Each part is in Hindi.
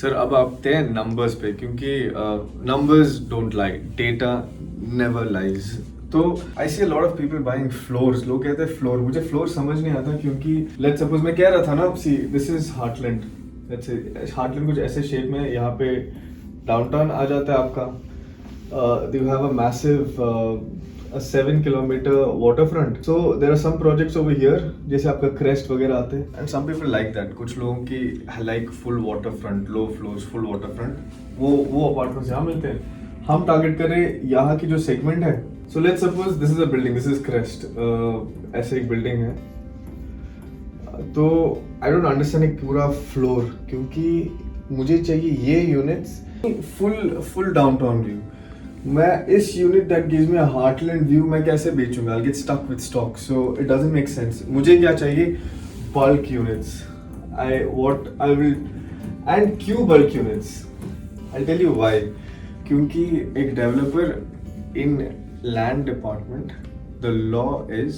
सर अब आते हैं नंबर्स पे, क्योंकि numbers don't lie, data never lies. तो I see a lot of people buying floors. लोग कहते हैं फ्लोर, मुझे फ्लोर समझ नहीं आता, क्योंकि लेट्स सपोज मैं कह रहा था ना, see this is heartland, let's say heartland कुछ ऐसे शेप में, यहाँ पे डाउनटाउन आ जाता है आपका। You have a massive a 7 kilometer waterfront. So there are some projects over here, जैसे आपका क्रेस्ट वगैरह आते हैं, and some people like that. कुछ लोगों की like full waterfront, low floors, full waterfront. वो अपार्टमेंट्स यहाँ मिलते हैं। हम टारगेट करें यहाँ की जो सेगमेंट है। So let's suppose this is a building, this is crest. ऐसे एक बिल्डिंग है। तो I don't understand एक पूरा फ्लोर, क्योंकि मुझे चाहिए ये यूनिट्स फुल डाउनटाउन व्यू। मैं इस unit that gives me a heartland view मैं कैसे बेचूंगा? I get stuck with stock, so it doesn't make sense. मुझे क्या चाहिए? Bulk units. I will and क्यों bulk units? I tell you why. क्योंकि एक developer in land department, the law is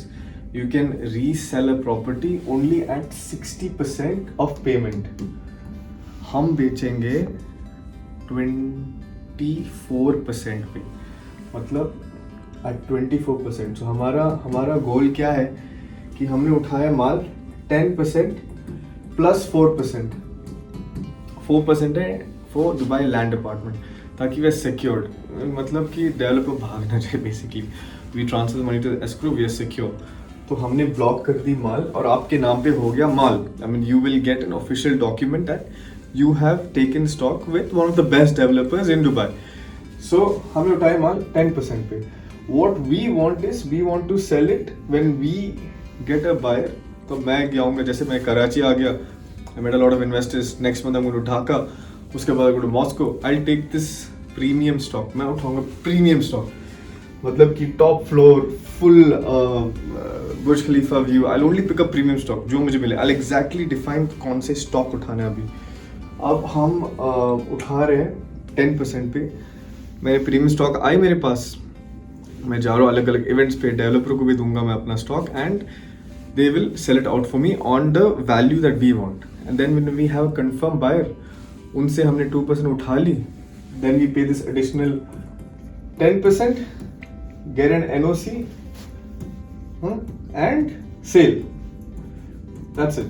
you can resell a property only at 60% of payment. हम बेचेंगे 24% पे, मतलब at 24%। so हमारा गोल क्या है कि हमने उठाया माल 10% प्लस 4%। 4% है फॉर दुबई लैंड डिपार्टमेंट, ताकि वे सिक्योर्ड, मतलब कि डेवलपर भाग ना जाए। Basically we transfer money to escrow, we are secure. तो हमने ब्लॉक कर दी माल और आपके नाम पे हो गया माल। I mean you will get an official document that you have taken stock with one of the best developers in Dubai. So हमने उठाया माल 10% पे। What we want is we want to sell it when we get a buyer. तो मैं जाऊँगा, जैसे मैं कराची आ गया, I met a lot of investors. Next month I'm going to Dhaka. उसके बाद I go to Moscow. I'll take this premium stock. मैं उठाऊँगा premium stock. मतलब कि टॉप फ्लोर, फुल बुर्ज खलीफा view. I'll only pick up premium stock जो मुझे मिले। I'll exactly define कौन से स्टॉक उठाने अभी। अब हम उठा रहे हैं 10% पे। मेरे प्रीमियम स्टॉक आए मेरे पास, मैं जा रहा हूँ अलग अलग इवेंट्स पे, डेवलपर को भी दूंगा मैं अपना stock, and they will sell it out for me on the value that we want. And then when we have a confirm buyer, उनसे हमने 2% उठा ली, then we pay this additional 10%, get an NOC and sell. That's it.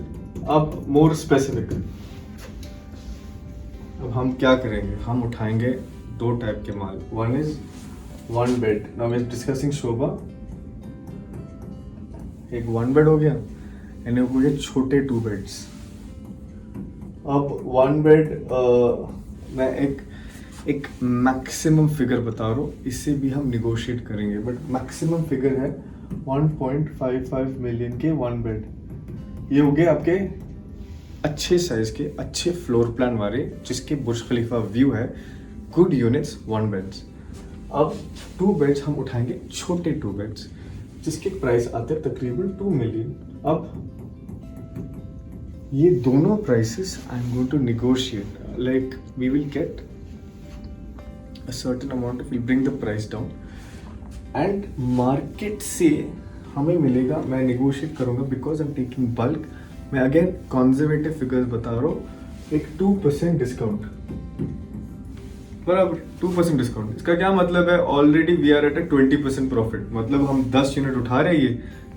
अब मोर स्पेसिफिक, अब हम क्या करेंगे? हम उठाएंगे दो टाइप के माल। One is one bed. Now we are discussing Sobha. एक वन बेड हो गया एंड एक हो गया छोटे 2 बेड्स। अब वन बेड मैं एक मैक्सिमम फिगर बता रहा हूँ, इससे भी हम निगोशिएट करेंगे, बट मैक्सिमम फिगर है 1.55 मिलियन के वन बेड। ये हो गए आपके अच्छे साइज के, अच्छे फ्लोर प्लान वाले, जिसके बुर्ज खलीफा व्यू है, गुड यूनिट्स, 1 बेड्स। अब 2 बेड्स हम उठाएंगे, छोटे 2 बेड्स, जिसके प्राइस आते हैं तकरीबन 2 मिलियन। अब ये दोनों prices I am going to negotiate, like we will get a certain amount, we'll bring the price down and market से हमें मिलेगा। मैं negotiate करूँगा because I'm taking bulk। मैं अगेन कंजर्वेटिव फिगर्स बता रहा हूँ, एक 2% डिस्काउंट, बराबर 2% डिस्काउंट। इसका क्या मतलब है? Already we are at a 20% profit, मतलब हम 10 यूनिट उठा रहे हैं ये,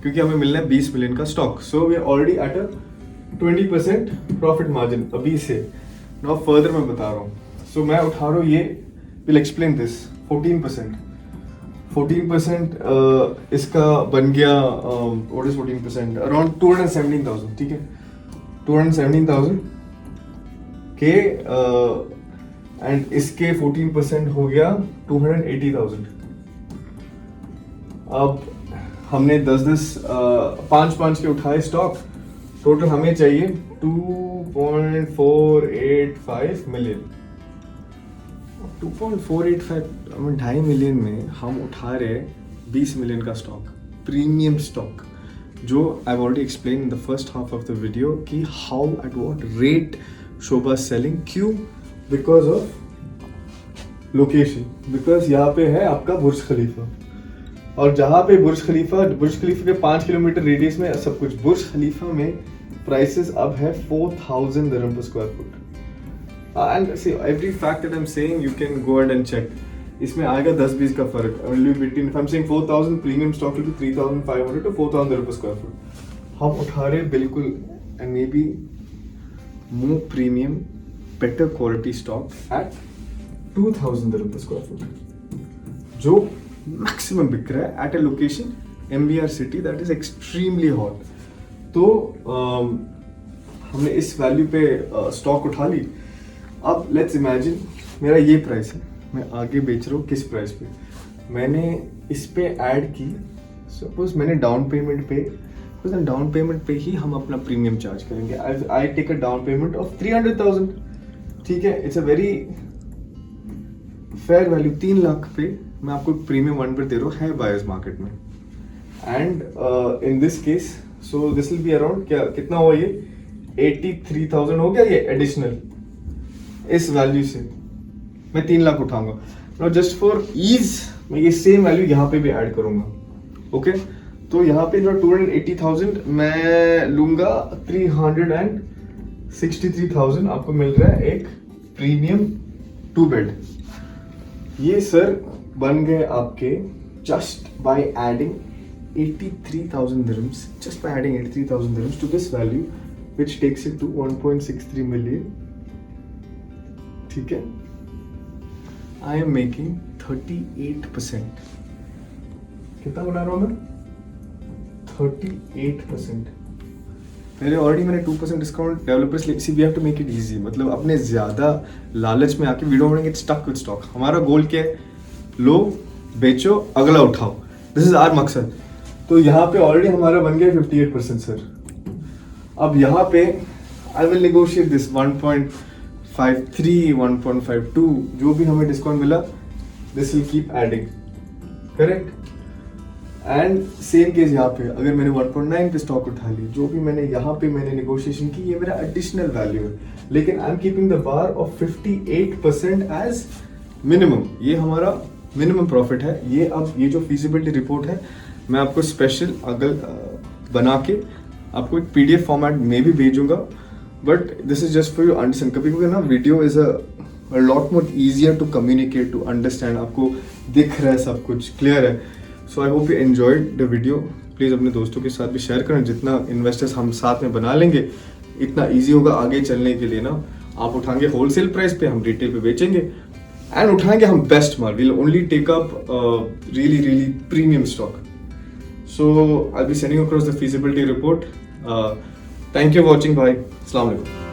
क्योंकि हमें मिलना है 20 मिलियन का stock. So we are already at a 20% profit margin अभी से। नाउ फर्दर मैं बता रहा हूँ, सो मैं उठा रहा हूँ ये, विल एक्सप्लेन दिस 14%। 14% इसका बन गया, व्हाट इज 14%? अराउंड 217,000, ठीक है, 217,000 के, एंड इसके 14% हो गया 280,000। अब हमने 10-10 5-5 के उठाए स्टॉक, टोटल हमें चाहिए 2.485 मिलियन। 2.485 2.5 मिलियन में हम उठा रहे 20 मिलियन का स्टॉक, प्रीमियम स्टॉक, जो I already explain in the first half of the video कि how at what rate Sobha selling. क्यों? बिकॉज ऑफ लोकेशन, बिकॉज यहाँ पे है आपका बुर्ज खलीफा, और जहाँ पे बुर्ज खलीफा के 5 किलोमीटर रेडियस में सब कुछ। बुर्ज खलीफा में प्राइसेस अब है 4,000 दिरहम पर square foot. And see every fact that I am saying you can go and check. इसमें आएगा 10-20 का फर्क only between. If I am saying 4000 premium stock will be 3500 to 4000 रुपए स्क्वायर फुट. हम उठा रहे बिल्कुल and may be more premium better quality stock at 2000 रुपए स्क्वायर फुट जो मैक्सिमम बिक रहा है at a location MBR city that is extremely hot. तो हमने इस वैल्यू पे स्टॉक उठा ली. अब लेट्स इमेजिन मेरा ये प्राइस है, मैं आगे बेच रहा हूँ किस प्राइस पे. मैंने इस पे ऐड की, सपोज मैंने डाउन पेमेंट पे ही हम अपना प्रीमियम चार्ज करेंगे. I take a down payment of 300,000. ठीक है, it's a very fair value. 3 lakh पे मैं आपको प्रीमियम 1 पे दे रहा हूँ है बायर्स मार्केट में. And in this case so this will be around कितना हुआ ये 83,000 हो गया ये एडिशनल. इस वैल्यू से मैं 3 लाख उठाऊंगा. नाउ जस्ट फॉर ईज मैं ये सेम वैल्यू यहाँ पे भी ऐड करूंगा. ओके तो यहाँ पे जो 280,000 मैं लूंगा 363,000 आपको मिल रहा है एक प्रीमियम 2 बेड. ये सर बन गए आपके just by adding 83,000 dirhams, just by adding 83,000 dirhams to this value, which takes it to 1.63 million. ठीक है, I am making 38%. कितना बना रहा हूँ मैं? 38%. पहले ऑलरेडी मैंने 2% discount developers see we have to make it easy. मतलब अपने ज़्यादा लालच में आके we don't want to get stuck with stock. हमारा गोल क्या है? लो, बेचो, अगला उठाओ. दिस इज आवर मकसद. तो यहाँ पे ऑलरेडी हमारा बन गया 58% सर. अब यहाँ पे आई विल नेगोशिएट दिस 1.53, 1.52 जो भी हमें डिस्काउंट मिला this will keep adding. Correct. And same case यहाँ पे अगर मैंने 1.9 पे स्टॉक उठा ली, जो भी मैंने यहाँ पे मैंने नेगोशिएशन की, ये मेरा एडिशनल वैल्यू है. लेकिन I am keeping the bar of 58% as minimum. ये हमारा मिनिमम प्रॉफिट है. ये अब ये जो फीजिबिलिटी रिपोर्ट है मैं आपको स्पेशल अगर बना के आपको एक PDF फॉर्मेट में भी भेजूंगा. But this is just for you understand. कभी कभी ना video is a lot more easier to communicate, to understand. आपको दिख रहा है, सब कुछ क्लियर है. So I hope you enjoyed the video. Please अपने दोस्तों के साथ भी शेयर करें. जितना इन्वेस्टर्स हम साथ में बना लेंगे इतना ईजी होगा आगे चलने के लिए ना. आप उठाएंगे होलसेल प्राइस पे, हम रिटेल पे बेचेंगे एंड उठाएंगे हम बेस्ट माल. We'll only take up really premium stock. So I'll be sending across the feasibility report. Thank you for watching. Bye. Assalamu alaikum.